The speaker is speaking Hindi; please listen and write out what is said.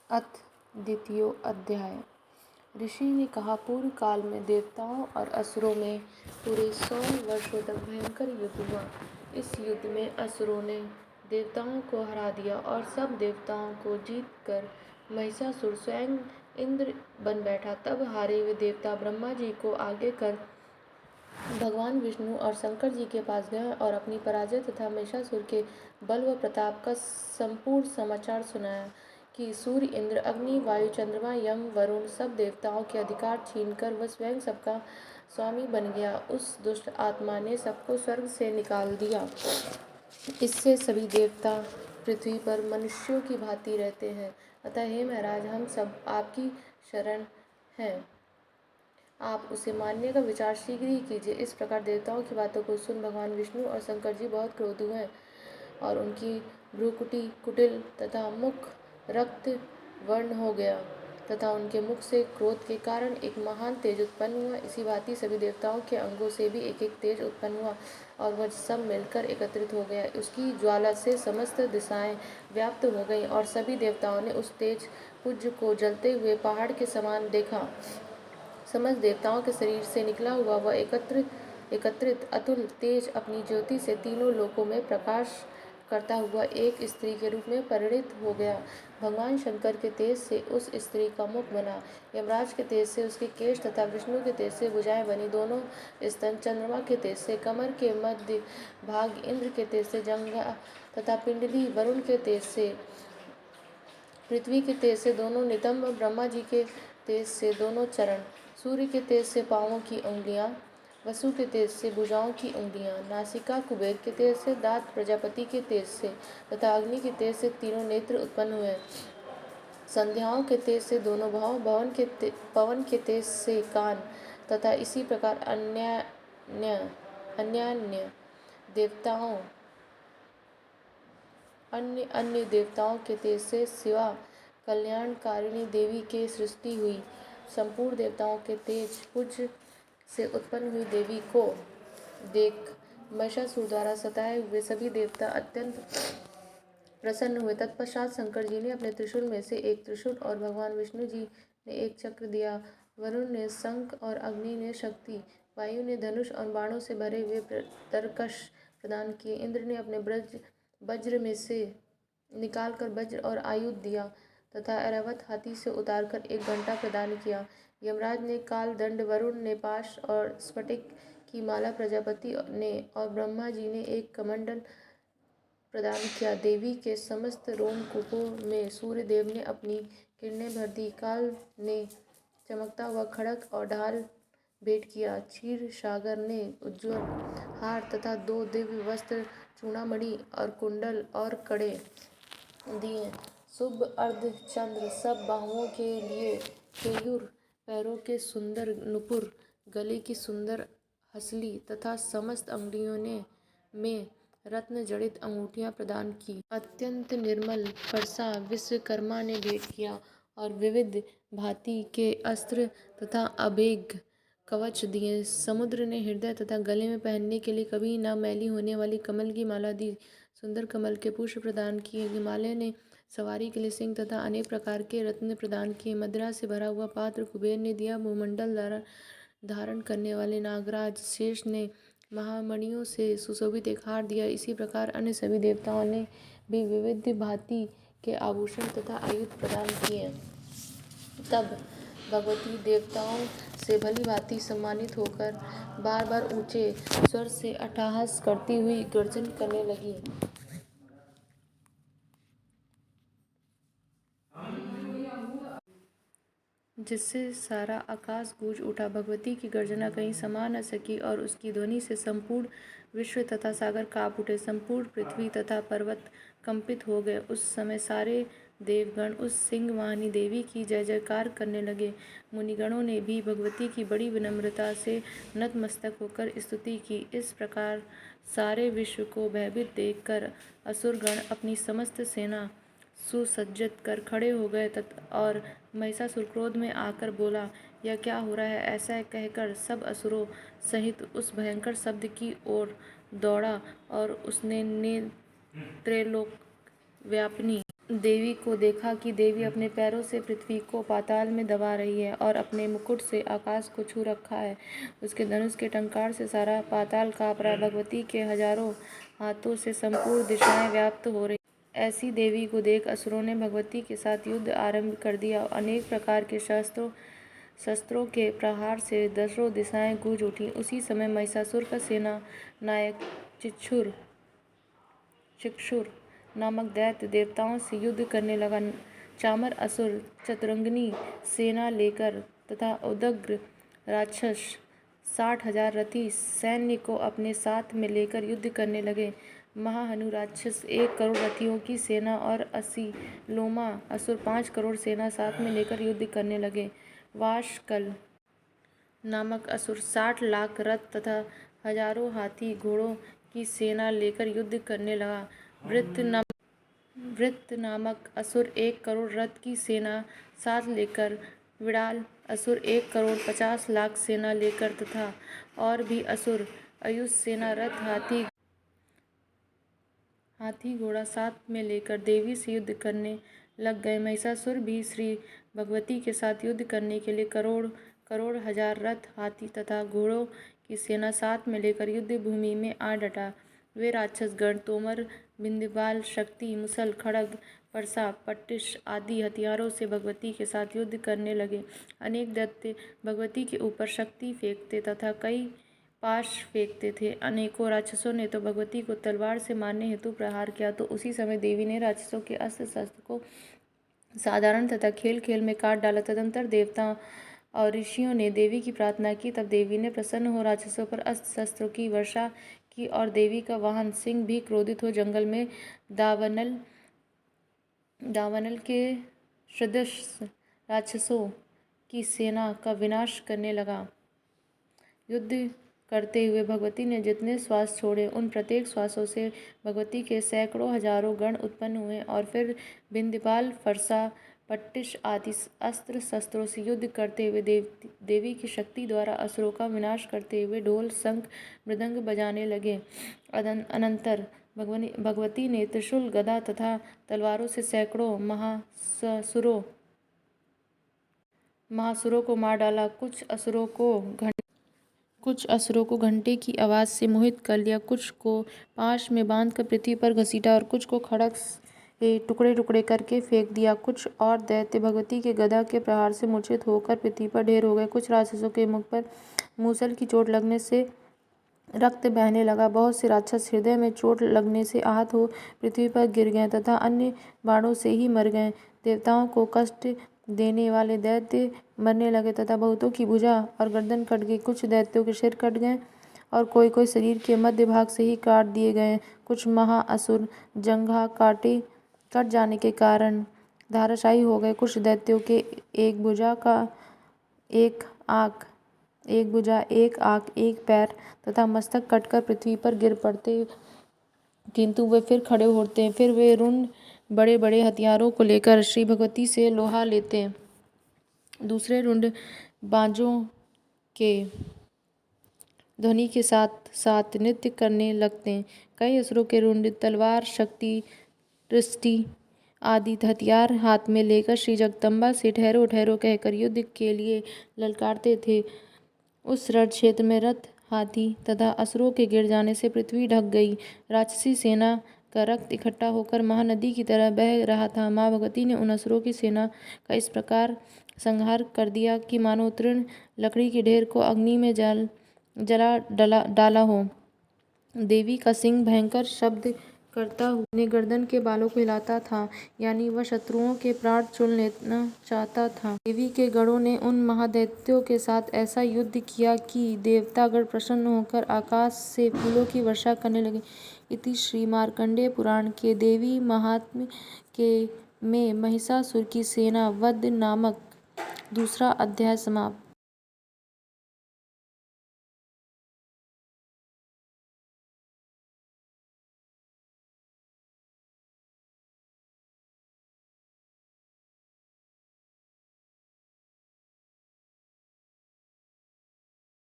अथ द्वितीयो अध्याय। ऋषि ने कहा, पूर्व काल में देवताओं और असुरों में पूरे 100 वर्षों तक भयंकर युद्ध हुआ। इस युद्ध में असुरों ने देवताओं को हरा दिया और सब देवताओं को जीतकर महिषासुर स्वयं इंद्र बन बैठा। तब हारे हुए देवता ब्रह्मा जी को आगे कर भगवान विष्णु और शंकर जी के पास गए और अपनी पराजय तथा महिषासुर के बल व प्रताप का संपूर्ण समाचार सुनाया कि सूर्य, इंद्र, अग्नि, वायु, चंद्रमा, यम, वरुण सब देवताओं के अधिकार छीनकर वह स्वयं सबका स्वामी बन गया। उस दुष्ट आत्मा ने सबको स्वर्ग से निकाल दिया। इससे सभी देवता पृथ्वी पर मनुष्यों की भांति रहते हैं। अतः हे महाराज, हम सब आपकी शरण हैं, आप उसे मानने का विचार शीघ्र ही कीजिए। इस प्रकार देवताओं की बातों को सुन भगवान विष्णु और शंकर जी बहुत क्रोध हुए और उनकी भ्रूकुटी कुटिल तथा मुख रक्त वर्ण हो गया तथा उनके मुख से क्रोध के कारण एक महान तेज उत्पन्न हुआ। इसी भांति सभी देवताओं के अंगों से भी एक एक तेज उत्पन्न हुआ और वह सब मिलकर एकत्रित हो गया। उसकी ज्वाला से समस्त दिशाएं व्याप्त हो गईं और सभी देवताओं ने उस तेज पुंज को जलते हुए पहाड़ के समान देखा। समस्त देवताओं के शरीर से निकला हुआ वह एकत्रित अतुल तेज अपनी ज्योति से तीनों लोकों में प्रकाश करता हुआ एक स्त्री के रूप में परिणित हो गया। भगवान शंकर के तेज से उस स्त्री का मुख बना, यमराज के तेज से उसके केश तथा विष्णु के तेज से भुजाएं बनी, दोनों स्तन, चंद्रमा के तेज से कमर के मध्य भाग, इंद्र के तेज से जंघा तथा पिंडली, वरुण के तेज से पृथ्वी के तेज से दोनों नितंब, ब्रह्मा जी के तेज से दोनों चरण, सूर्य के तेज से पांवों की उंगलियां, वसु के तेज से भुजाओं की उंगलियां, नासिका कुबेर के तेज से, दांत प्रजापति के तेज से तथा अग्नि के तेज से तीनों नेत्र उत्पन्न हुए। संध्याओं के तेज से दोनों भाव, पवन के तेज से कान तथा इसी प्रकार अन्य देवताओं के तेज से शिवा कल्याणकारिणी देवी की सृष्टि हुई। संपूर्ण देवताओं के तेज पुंज से उत्पन्न हुई देवी को देख महिषासुर द्वारा सताए हुए सभी देवता अत्यंत प्रसन्न हुए। तत्पश्चात शंकर जी ने अपने त्रिशूल में से एक त्रिशूल और भगवान विष्णु जी ने एक चक्र दिया। वरुण ने शंख और अग्नि ने शक्ति, वायु ने धनुष और बाणों से भरे हुए तरकश प्रदान किए। इंद्र ने अपने वज्र में से निकालकर वज्र और आयुध दिया तथा ऐरावत हाथी से उतारकर एक घंटा प्रदान किया। यमराज ने काल दंड, वरुण ने पाश और स्फटिक की माला, प्रजापति ने और ब्रह्मा जी ने एक कमंडल प्रदान किया। देवी के समस्त रोमकूपों में सूर्य देव ने अपनी किरणें भर दी। काल ने चमकता हुआ खड्ग और ढाल भेंट किया। क्षीर सागर ने उज्ज्वल हार तथा 2 दिव्य वस्त्र, चूड़ामणि और कुंडल और कड़े दिए। शुभ अर्ध चंद्र, सब बाहुओं के लिए केयूर, पैरों के सुंदर नुपुर, गले की सुंदर हंसली तथा समस्त अंगुलियों में रत्न जड़ित अंगूठियां प्रदान की। अत्यंत निर्मल फरसा विश्वकर्मा ने भेंट किया और विविध भांति के अस्त्र तथा अभेद्य कवच दिए। समुद्र ने हृदय तथा गले में पहनने के लिए कभी न मैली होने वाली कमल की माला दी। सुंदर कमल के पुष्प प्रदान किए। हिमालय ने सवारी के लिए सिंह तथा अनेक प्रकार के रत्न प्रदान किए। मदिरा से भरा हुआ पात्र कुबेर ने दिया। भूमंडल धारण करने वाले नागराज शेष ने महामणियों से सुशोभित एक हार दिया। इसी प्रकार अन्य सभी देवताओं ने भी विविध भांति के आभूषण तथा आयुध प्रदान किए। तब भगवती देवताओं से भली भांति सम्मानित होकर बार बार ऊंचे स्वर से अट्टहास करती हुई गर्जन करने लगी, जिससे सारा आकाश गूंज उठा। भगवती की गर्जना कहीं समा न सकी और उसकी ध्वनि से संपूर्ण विश्व तथा सागर कांप उठे। संपूर्ण पृथ्वी तथा पर्वत कंपित हो गए। उस समय सारे देवगण उस सिंह वाहिनी देवी की जय जयकार करने लगे। मुनिगणों ने भी भगवती की बड़ी विनम्रता से नतमस्तक होकर स्तुति की। इस प्रकार सारे विश्व को भयभीत देखकर असुरगण अपनी समस्त सेना सुसज्जित कर खड़े हो गए और महिषासुर क्रोध में आकर बोला, यह क्या हो रहा है? ऐसा कहकर सब असुरों सहित उस भयंकर शब्द की ओर दौड़ा और उसने त्रैलोक व्यापिनी देवी को देखा कि देवी अपने पैरों से पृथ्वी को पाताल में दबा रही है और अपने मुकुट से आकाश को छू रखा है। उसके धनुष के टंकार से सारा पाताल काँप रहा है। भगवती के हजारों हाथों से संपूर्ण दिशाएं व्याप्त हो रही। ऐसी देवी को देख असुरों ने भगवती के साथ युद्ध आरंभ कर दिया। अनेक प्रकार के शस्त्रों के प्रहार से दसों दिशाएं गूंज उठी। उसी समय महिषासुर का सेना नायक चिक्षुर नामक दैत्य देवताओं से युद्ध करने लगा। चामर असुर चतुरंगिनी सेना लेकर तथा उदग्र राक्षस 60,000 रथी सैन्य को अपने साथ में लेकर युद्ध करने लगे। महाहनु राक्षस 1 करोड़ रथियों की सेना और 80 लोमा असुर 5 करोड़ सेना साथ में लेकर युद्ध करने लगे। वाशकल नामक असुर 60 लाख रथ तथा हजारों हाथी घोड़ों की सेना लेकर युद्ध करने लगा। वृत्त नामक असुर 1 करोड़ रथ की सेना साथ लेकर, विड़ाल असुर 1 करोड़ 50 लाख सेना लेकर तथा और भी असुर अयुत सेना रथ हाथी घोड़ा साथ में लेकर देवी से युद्ध करने लग गए। महिषासुर भी श्री भगवती के साथ युद्ध करने के लिए करोड़ करोड़ हजार रथ हाथी तथा घोड़ों की सेना साथ में लेकर युद्ध भूमि में आ डटा। वे राक्षसगण तोमर, बिंदीपाल, शक्ति, मुसल, खड्ग, परसा, पट्टिश आदि हथियारों से भगवती के साथ युद्ध करने लगे। अनेक दैत्य भगवती के ऊपर शक्ति फेंकते तथा कई पाश फेंकते थे। अनेकों राक्षसों ने तो भगवती को तलवार से मारने हेतु प्रहार किया, तो उसी समय देवी ने राक्षसों के अस्त्र शस्त्र को साधारण तथा खेल खेल में काट डाला। तदंतर देवता और ऋषियों ने देवी की प्रार्थना की। तब देवी ने प्रसन्न हो राक्षसों पर अस्त्र शस्त्रों की वर्षा की और देवी का वाहन सिंह भी क्रोधित हो जंगल में दावानल के सदृश राक्षसों की सेना का विनाश करने लगा। युद्ध करते हुए भगवती ने जितने श्वास छोड़े, उन प्रत्येक श्वासों से भगवती के सैकड़ों हजारों गण उत्पन्न हुए और फिर बिंदीपाल, फरसा, पट्टिश आदि अस्त्र शस्त्रों से युद्ध करते हुए देवी की शक्ति द्वारा असुरों का विनाश करते हुए ढोल, शंख, मृदंग बजाने लगे। अनंतर भगवती ने त्रिशूल, गदा तथा तलवारों से सैकड़ों महासुरों को मार डाला। कुछ असुरों को घंटे की आवाज से मोहित कर लिया, कुछ को पाश में बांधकर पृथ्वी पर घसीटा और कुछ को खड्ग से टुकड़े टुकड़े करके फेंक दिया। कुछ और दैत्य भगवती के गदा के प्रहार से मूर्छित होकर पृथ्वी पर ढेर हो गए। कुछ राक्षसों के मुख पर मूसल की चोट लगने से रक्त बहने लगा। बहुत से राक्षस हृदय में चोट लगने से आहत हो पृथ्वी पर गिर गए तथा अन्य बाणों से ही मर गए। देवताओं को कष्ट देने वाले दैत्य मरने लगे तथा बहुतों की भुजा और गर्दन कट गई। कुछ दैत्यों के सिर कट गए और कोई शरीर के मध्य भाग से ही काट दिए गए। कुछ महाअसुर जंघा कट जाने के कारण धराशायी हो गए। कुछ दैत्यों के एक भुजा, एक आंख, एक पैर तथा मस्तक कटकर पृथ्वी पर गिर पड़ते, किंतु वे फिर खड़े होते। फिर वे रुंड बड़े बड़े हथियारों को लेकर श्री भगवती से लोहा लेते। दूसरे रुंड बाजों के ध्वनि के साथ साथ नृत्य करने लगते। कई असुरों के रुंड तलवार, शक्ति, दृष्टि आदि हथियार हाथ में लेकर श्री जगदम्बा से ठहरो ठहरो कहकर युद्ध के लिए ललकारते थे। उस रण क्षेत्र में रथ, हाथी तथा असुरों के गिर जाने से पृथ्वी ढक गई। राक्षसी सेना का रक्त इकट्ठा होकर महानदी की तरह बह रहा था। माँ भगवती ने उन असुरों की सेना का इस प्रकार संहार कर दिया कि मानो तृण लकड़ी के ढेर को अग्नि में जला डाला हो। देवी का सिंह भयंकर शब्द करता हुआ अपने गर्दन के बालों को हिलाता था, यानी वह शत्रुओं के प्राण चुन लेना चाहता था। देवी के गणों ने उन महादैत्यों के साथ ऐसा युद्ध किया कि देवतागण प्रसन्न होकर आकाश से फूलों की वर्षा करने लगे। इति श्री मार्कंडेय पुराण के देवी महात्म्य के में महिषासुर की सेना वध नामक दूसरा अध्याय समाप्त।